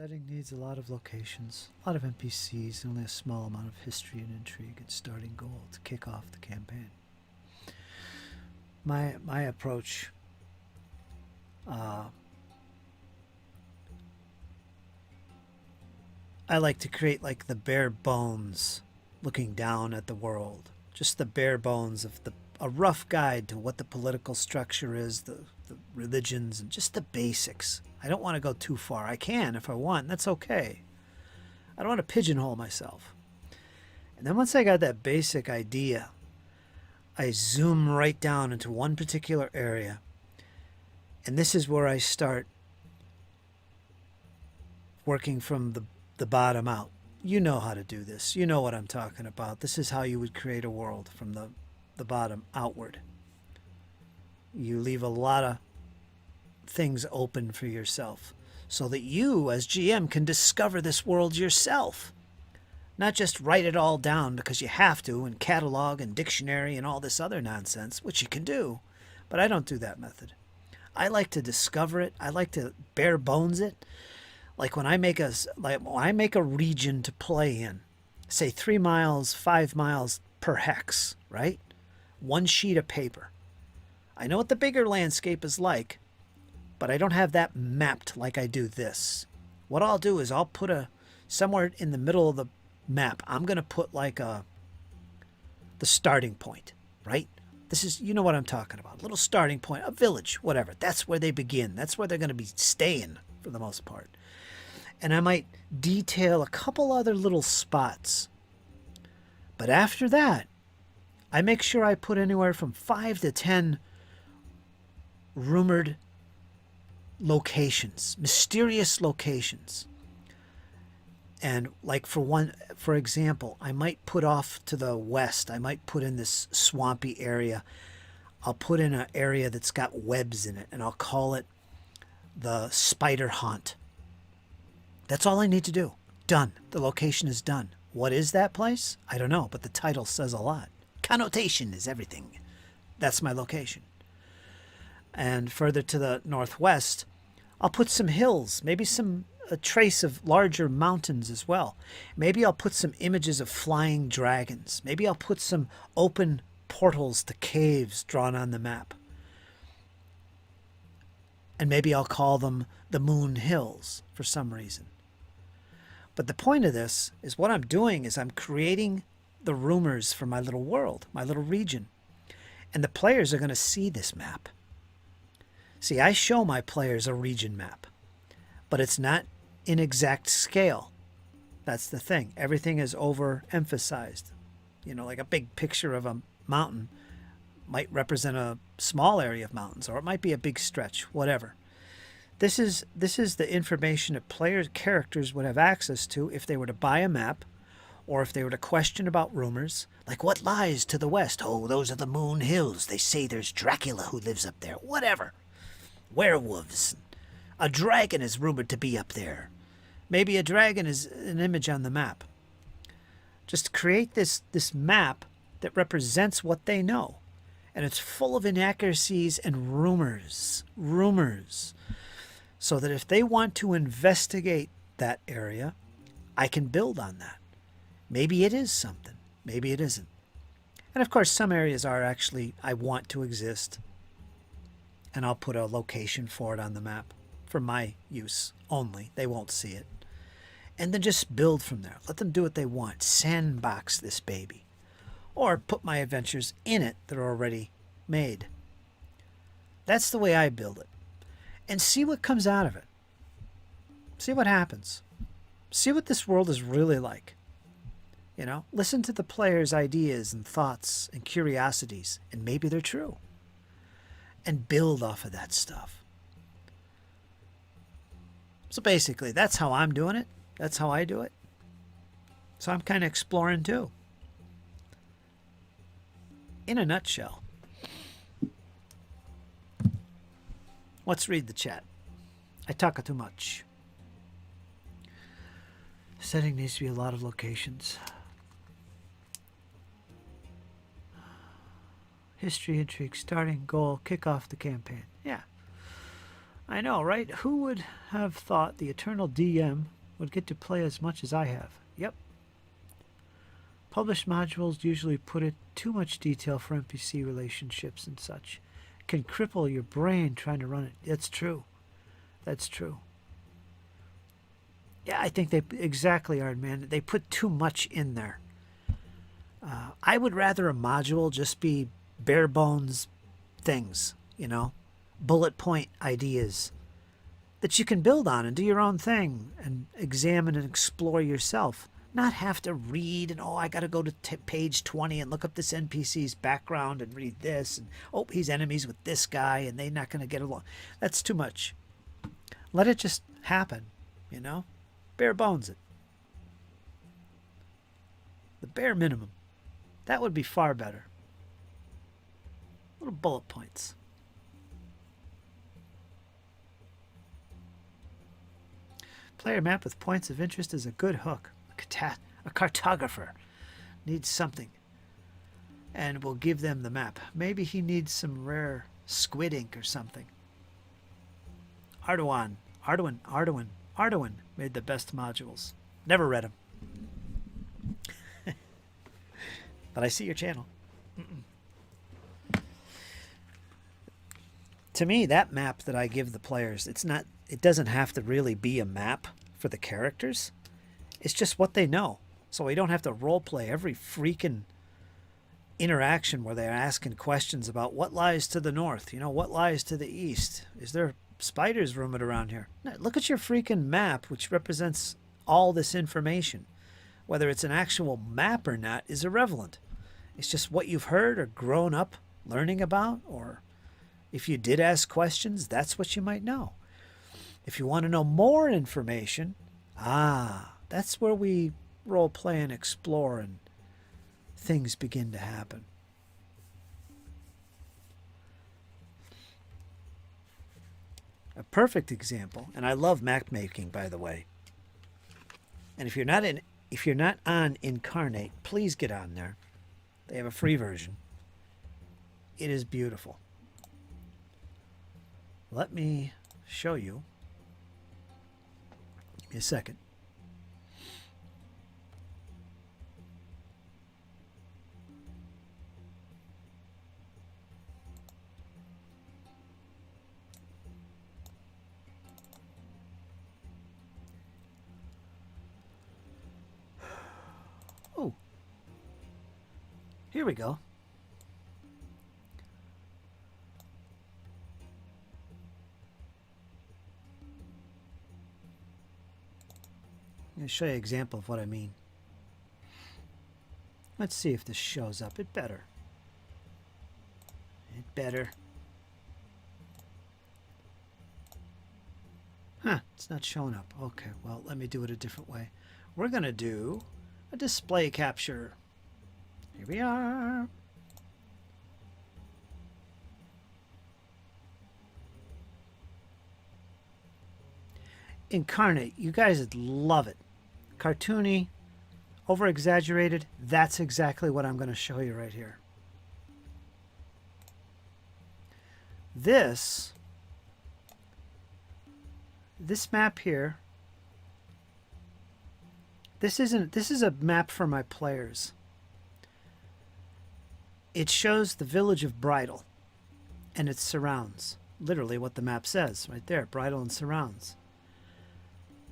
Setting needs a lot of locations, a lot of NPCs, and only a small amount of history and intrigue and starting goal to kick off the campaign. My approach, uh, I like to create like the bare bones, looking down at the world, just the bare bones of a rough guide to what the political structure is, the religions, and just the basics. I don't want to go too far. I can if I want. That's okay. I don't want to pigeonhole myself. And then once I got that basic idea, I zoom right down into one particular area. And this is where I start working from the bottom out. You know how to do this. You know what I'm talking about. This is how you would create a world from the bottom outward. You leave a lot of things open for yourself so that you as GM can discover this world yourself. Not just write it all down because you have to and catalog and dictionary and all this other nonsense, which you can do, but I don't do that method. I like to discover it. I like to bare bones it. Like when I make a region to play in, say 3 miles, 5 miles per hex, right? One sheet of paper. I know what the bigger landscape is like, but I don't have that mapped like I do this. What I'll do is I'll put somewhere in the middle of the map, I'm going to put like the starting point, right? This is, you know what I'm talking about. A little starting point, a village, whatever. That's where they begin. That's where they're going to be staying for the most part. And I might detail a couple other little spots. But after that, I make sure I put anywhere from 5 to 10 rumored locations, mysterious locations. And like for example, I might put off to the west, I might put in this swampy area. I'll put in an area that's got webs in it, and I'll call it the Spider Haunt. That's all I need to do. Done. The location is done. What is that place? I don't know, but the title says a lot. Connotation is everything. That's my location. And further to the northwest, I'll put some hills, maybe a trace of larger mountains as well. Maybe I'll put some images of flying dragons. Maybe I'll put some open portals to caves drawn on the map. And maybe I'll call them the Moon Hills for some reason. But the point of this is what I'm doing is I'm creating the rumors for my little world, my little region. And the players are going to see this map. See, I show my players a region map, but it's not in exact scale. That's the thing. Everything is overemphasized. You know, like a big picture of a mountain might represent a small area of mountains, or it might be a big stretch, whatever. This is the information that characters would have access to if they were to buy a map, or if they were to question about rumors, like what lies to the west? Oh, those are the Moon Hills. They say there's Dracula who lives up there. Whatever. Werewolves. A dragon is rumored to be up there. Maybe a dragon is an image on the map. Just create this map that represents what they know. And it's full of inaccuracies and rumors. So that if they want to investigate that area, I can build on that. Maybe it is something. Maybe it isn't. And of course, some areas are actually, I want to exist. And I'll put a location for it on the map for my use only. They won't see it. And then just build from there. Let them do what they want. Sandbox this baby. Or put my adventures in it that are already made. That's the way I build it. And see what comes out of it. See what happens. See what this world is really like. You know, listen to the players' ideas and thoughts and curiosities, and maybe they're true. And build off of that stuff. So basically, that's how I'm doing it. That's how I do it. So I'm kind of exploring too. In a nutshell. Let's read the chat. I talk too much. Setting needs to be a lot of locations. History, intrigue, starting, goal, kick off the campaign. Yeah. I know, right? Who would have thought the eternal DM would get to play as much as I have? Yep. Published modules usually put it too much detail for NPC relationships and such. Can cripple your brain trying to run it. That's true. That's true. Yeah, I think they exactly are, man. They put too much in there. I would rather a module just be bare bones things, you know, bullet point ideas that you can build on and do your own thing and examine and explore yourself. Not have to read and, oh, I got to go to page 20 and look up this NPC's background and read this. And, oh, he's enemies with this guy and they're not going to get along. That's too much. Let it just happen, you know? Bare bones it. The bare minimum. That would be far better. Little bullet points. Player map with points of interest is a good hook. A cartographer needs something, and we'll give them the map. Maybe he needs some rare squid ink or something. Arduin made the best modules. Never read them. But I see your channel. To me, that map that I give the players, it doesn't have to really be a map for the characters. It's just what they know. So we don't have to role play every freaking interaction where they're asking questions about what lies to the north, you know, what lies to the east. Is there spiders roaming around here? No, look at your freaking map, which represents all this information. Whether it's an actual map or not is irrelevant. It's just what you've heard or grown up learning about, or if you did ask questions, that's what you might know. If you want to know more information, that's where we role play and explore and things begin to happen. A perfect example, and I love map making, by the way. And if you're not on Inkarnate, please get on there. They have a free version. It is beautiful. Let me show you. Give me a second. Oh, here we go. I'm going to show you an example of what I mean. Let's see if this shows up. It better. It better. Huh, it's not showing up. Okay, well, let me do it a different way. We're going to do a display capture. Here we are. Inkarnate, you guys would love it. Cartoony, over exaggerated. That's exactly what I'm going to show you right here. This map here, this is a map for my players. It shows the village of Bridal and its surrounds. Literally what the map says right there, Bridal and surrounds.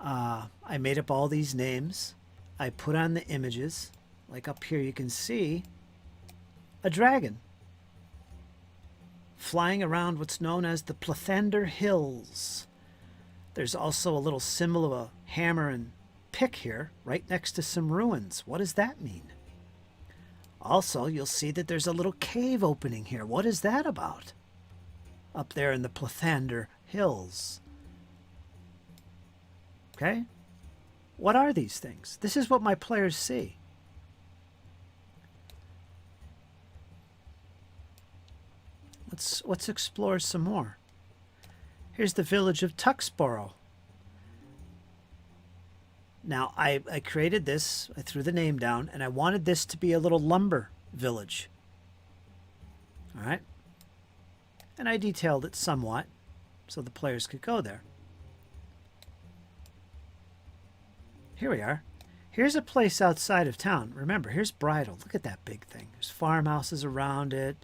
I made up all these names. I put on the images. Like up here you can see a dragon flying around what's known as the Plathander Hills. There's also a little symbol of a hammer and pick here right next to some ruins. What does that mean? Also, you'll see that there's a little cave opening here. What is that about? Up there in the Plathander Hills. Okay? What are these things? This is what my players see. Let's explore some more. Here's the village of Tuxborough. Now, I created this. I threw the name down, and I wanted this to be a little lumber village. All right? And I detailed it somewhat. so the players could go there. Here we are. Here's a place outside of town. Remember, here's Bridal. Look at that big thing. There's farmhouses around it.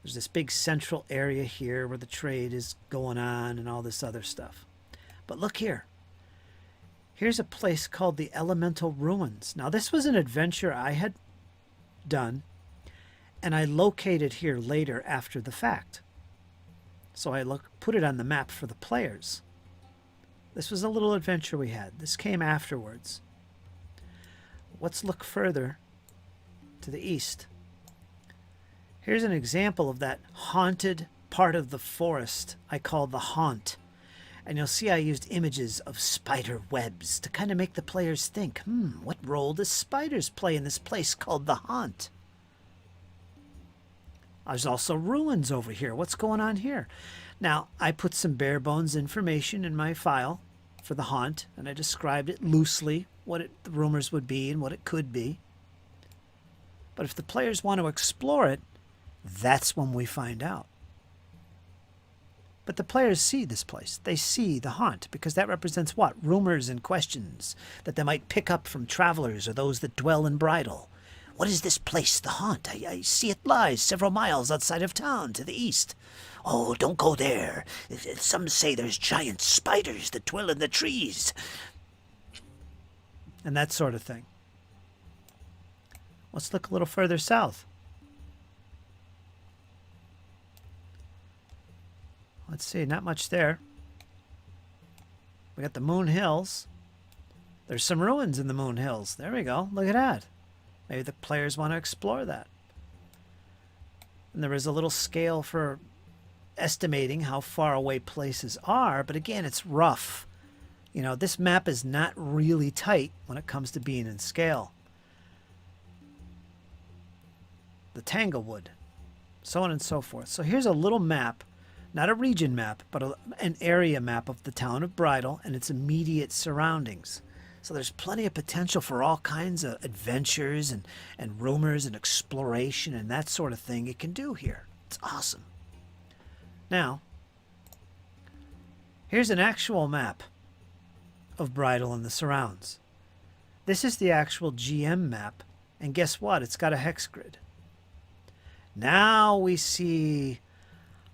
There's this big central area here where the trade is going on and all this other stuff. But look here. Here's a place called the Elemental Ruins. Now, this was an adventure I had done, and I located here later after the fact. So I put it on the map for the players. This was a little adventure we had. This came afterwards. Let's look further to the east. Here's an example of that haunted part of the forest I call the haunt. And you'll see I used images of spider webs to kind of make the players think, what role does spiders play in this place called the haunt? There's also ruins over here. What's going on here? Now, I put some bare bones information in my file for the haunt, and I described it loosely, what the rumors would be and what it could be. But if the players want to explore it, that's when we find out. But the players see this place. They see the haunt because that represents what? Rumors and questions that they might pick up from travelers or those that dwell in Bridal. What is this place, the haunt? I see it lies several miles outside of town to the east. Oh, don't go there. Some say there's giant spiders that dwell in the trees. And that sort of thing. Let's look a little further south. Let's see, not much there. We got the Moon Hills. There's some ruins in the Moon Hills. There we go. Look at that. Maybe the players want to explore that. And there is a little scale for estimating how far away places are, but again, it's rough. You know, this map is not really tight when it comes to being in scale. The Tanglewood, so on and so forth. So here's a little map. Not a region map, but an area map of the town of Bridal and its immediate surroundings. So there's plenty of potential for all kinds of adventures and rumors and exploration and that sort of thing it can do here. It's awesome. Now, here's an actual map of Bridal and the surrounds. This is the actual GM map, and guess what? It's got a hex grid. Now we see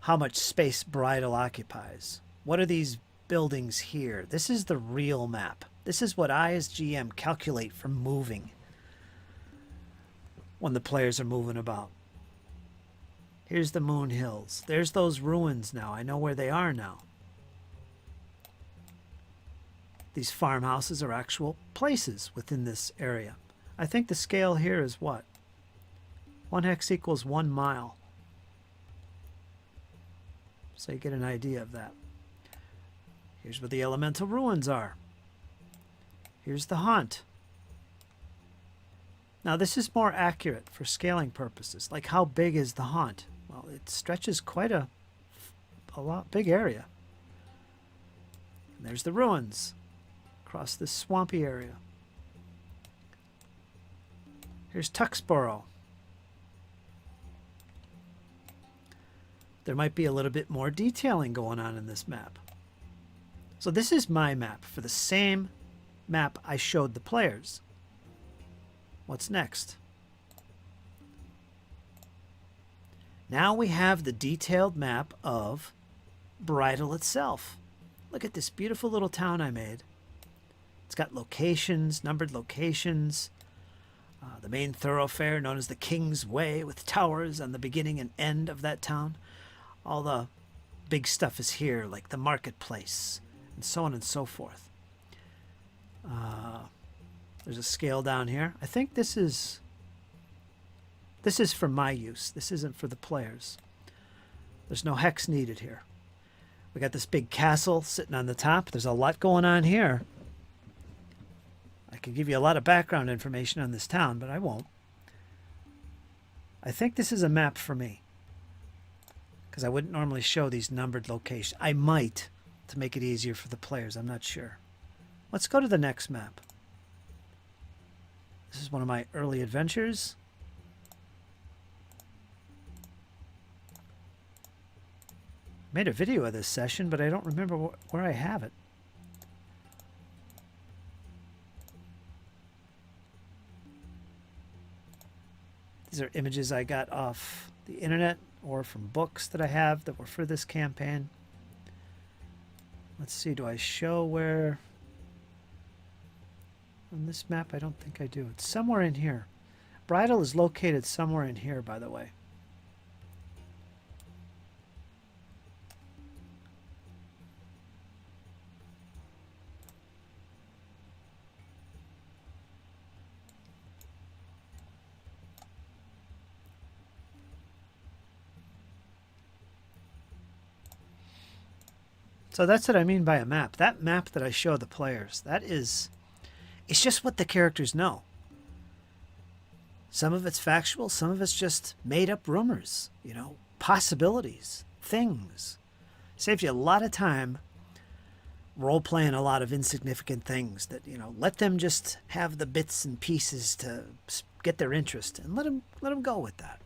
how much space Bridal occupies. What are these buildings here? This is the real map. This is what I as GM calculate for moving when the players are moving about. Here's the Moon Hills. There's those ruins now. I know where they are now. These farmhouses are actual places within this area. I think the scale here is what? 1 hex equals 1 mile. So you get an idea of that. Here's where the elemental ruins are. Here's the haunt. Now this is more accurate for scaling purposes. Like how big is the haunt? Well, it stretches quite a big area. And there's the ruins across this swampy area. Here's Tuxborough. There might be a little bit more detailing going on in this map. So this is my map for the same map I showed the players. What's next? Now we have the detailed map of Bridal itself. Look at this beautiful little town I made. It's got locations, numbered locations. The main thoroughfare known as the King's Way with towers on the beginning and end of that town. All the big stuff is here, like the marketplace, and so on and so forth. There's a scale down here. I think this is for my use. This isn't for the players. There's no hex needed here. We got this big castle sitting on the top. There's a lot going on here. I could give you a lot of background information on this town, but I won't. I think this is a map for me, because I wouldn't normally show these numbered locations. I might, to make it easier for the players. I'm not sure. Let's go to the next map. This is one of my early adventures. Made a video of this session, but I don't remember where I have it. These are images I got off the internet or from books that I have that were for this campaign. Let's see, do I show where... On this map, I don't think I do. It's somewhere in here. Bridal is located somewhere in here, by the way. So that's what I mean by a map. That map that I show the players, that is... It's just what the characters know. Some of it's factual, some of it's just made up rumors, you know, possibilities, things. Saves you a lot of time role-playing a lot of insignificant things that, you know, let them just have the bits and pieces to get their interest and let them go with that.